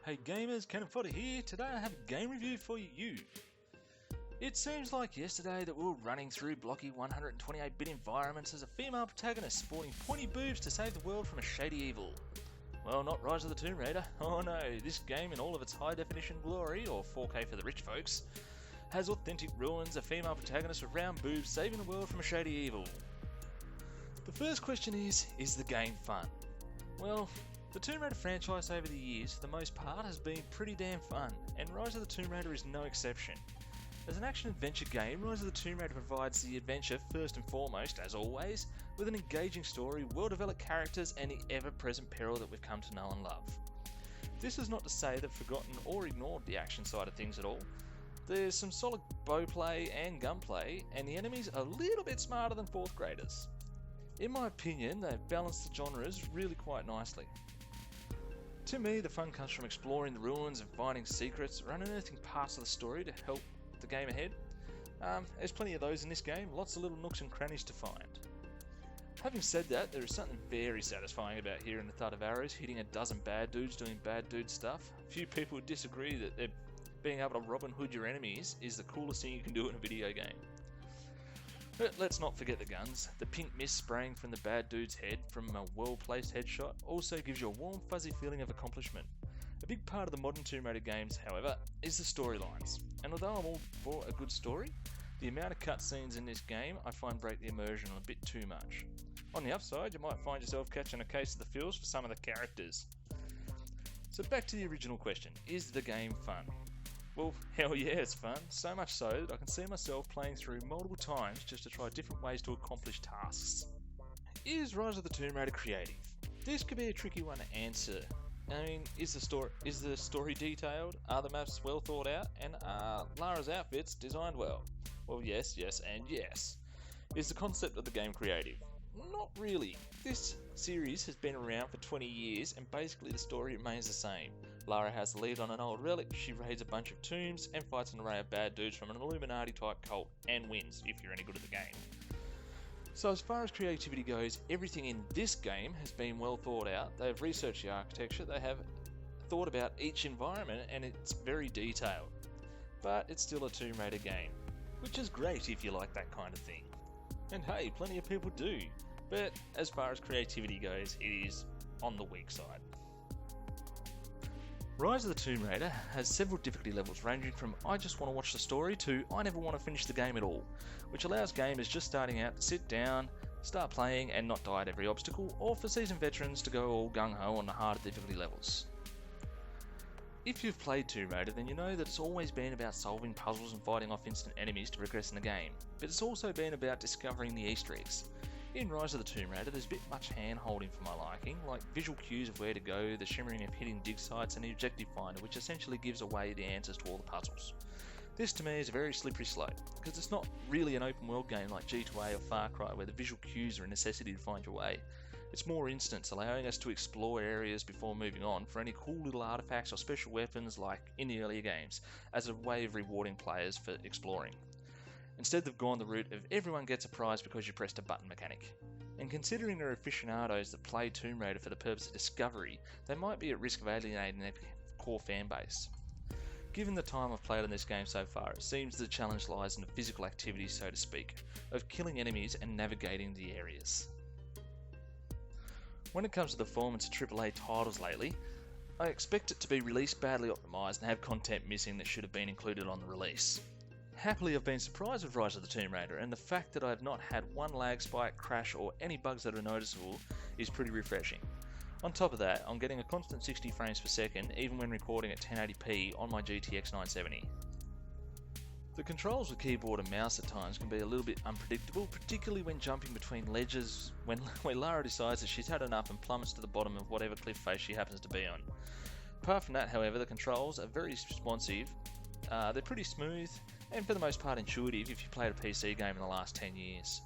Hey gamers, Cannon Fodder here. Today I have a game review for you. It seems like yesterday that we were running through blocky 128-bit environments as a female protagonist sporting pointy boobs to save the world from a shady evil. Well, not Rise of the Tomb Raider. Oh no, this game in all of its high-definition glory, or 4K for the rich folks, has authentic ruins, a female protagonist with round boobs saving the world from a shady evil. The first question is the game fun? Well, the Tomb Raider franchise over the years, for the most part, has been pretty damn fun, and Rise of the Tomb Raider is no exception. As an action-adventure game, Rise of the Tomb Raider provides the adventure first and foremost, as always, with an engaging story, well-developed characters, and the ever-present peril that we've come to know and love. This is not to say they've forgotten or ignored the action side of things at all. There's some solid bowplay and gunplay, and the enemies are a little bit smarter than 4th graders. In my opinion, they've balanced the genres really quite nicely. To me, the fun comes from exploring the ruins and finding secrets or unearthing parts of the story to help the game ahead. There's plenty of those in this game, lots of little nooks and crannies to find. Having said that, there is something very satisfying about hearing the thud of arrows hitting a dozen bad dudes doing bad dude stuff. Few people would disagree that being able to Robin Hood your enemies is the coolest thing you can do in a video game. But let's not forget the guns. The pink mist spraying from the bad dude's head from a well-placed headshot also gives you a warm, fuzzy feeling of accomplishment. A big part of the modern Tomb Raider games, however, is the storylines. And although I'm all for a good story, the amount of cutscenes in this game I find break the immersion a bit too much. On the upside, you might find yourself catching a case of the feels for some of the characters. So back to the original question, is the game fun? Well, hell yeah, it's fun, so much so that I can see myself playing through multiple times just to try different ways to accomplish tasks. Is Rise of the Tomb Raider creative? This could be a tricky one to answer. I mean, is the story detailed? Are the maps well thought out? And are Lara's outfits designed well? Well, yes, and yes. Is the concept of the game creative? Not really. This series has been around for 20 years and basically the story remains the same. Lara has the lead on an old relic, she raids a bunch of tombs and fights an array of bad dudes from an Illuminati type cult and wins if you're any good at the game. So as far as creativity goes, everything in this game has been well thought out. They have researched the architecture, they have thought about each environment and it's very detailed. But it's still a Tomb Raider game, which is great if you like that kind of thing. And hey, plenty of people do. But as far as creativity goes, it is on the weak side. Rise of the Tomb Raider has several difficulty levels ranging from I just want to watch the story to I never want to finish the game at all, which allows gamers just starting out to sit down, start playing and not die at every obstacle, or for seasoned veterans to go all gung-ho on the harder difficulty levels. If you've played Tomb Raider, then you know that it's always been about solving puzzles and fighting off instant enemies to progress in the game, but it's also been about discovering the Easter eggs. In Rise of the Tomb Raider, there's a bit much hand-holding for my liking, like visual cues of where to go, the shimmering of hidden dig sites, and the objective finder, which essentially gives away the answers to all the puzzles. This to me is a very slippery slope, because it's not really an open world game like G2A or Far Cry where the visual cues are a necessity to find your way. It's more instance, allowing us to explore areas before moving on for any cool little artifacts or special weapons like in the earlier games, as a way of rewarding players for exploring. Instead they've gone the route of everyone gets a prize because you pressed a button mechanic. And considering there are aficionados that play Tomb Raider for the purpose of discovery, they might be at risk of alienating their core fan base. Given the time I've played on this game so far, it seems the challenge lies in the physical activity, so to speak, of killing enemies and navigating the areas. When it comes to the performance of AAA titles lately, I expect it to be released badly optimised and have content missing that should have been included on the release. Happily, I've been surprised with Rise of the Tomb Raider, and the fact that I have not had one lag spike, crash or any bugs that are noticeable is pretty refreshing. On top of that, I'm getting a constant 60 frames per second even when recording at 1080p on my GTX 970. The controls with keyboard and mouse at times can be a little bit unpredictable, particularly when jumping between ledges when Lara decides that she's had enough and plummets to the bottom of whatever cliff face she happens to be on. Apart from that, however, the controls are very responsive, they're pretty smooth, and for the most part intuitive if you played a PC game in the last 10 years.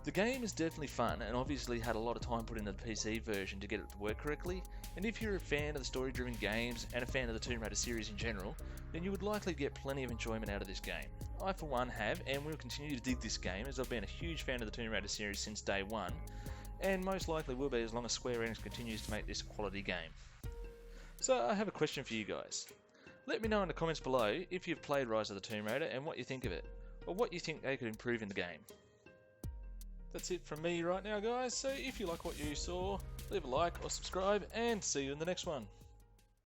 The game is definitely fun and obviously had a lot of time put into the PC version to get it to work correctly, and if you're a fan of the story-driven games and a fan of the Tomb Raider series in general, then you would likely get plenty of enjoyment out of this game. I for one have and will continue to dig this game as I've been a huge fan of the Tomb Raider series since day one, and most likely will be as long as Square Enix continues to make this a quality game. So I have a question for you guys. Let me know in the comments below if you've played Rise of the Tomb Raider and what you think of it, or what you think they could improve in the game. That's it from me right now, guys, so if you like what you saw, leave a like or subscribe, and see you in the next one.